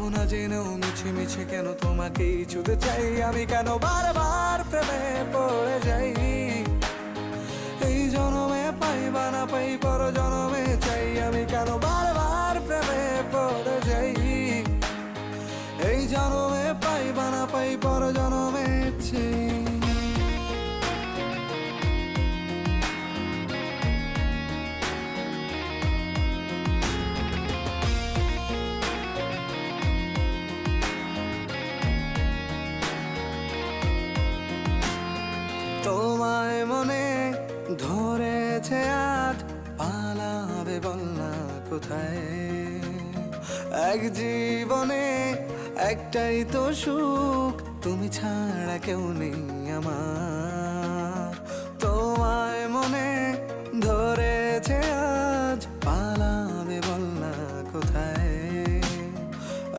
তবু না জেনেও মিছে মিছে কেন তোমাকেই ছুতে চাই আমি, কেন বারবার প্রেমে পড়ে যাই। এই জনমে পাই বা না পাই পর জনমে চাই আমি, কেন বারবার প্রেমে পড়ে যাই। এই জনমে পাই বা না পাই পর জনমে চাই। তোমায় মনে ধরেছে আজ, পালাবে বল না কোথায়। এক জীবনে একটাই তো সুখ, তুমি ছাড়া কেউ নেই আমার। তোমায় মনে ধরেছে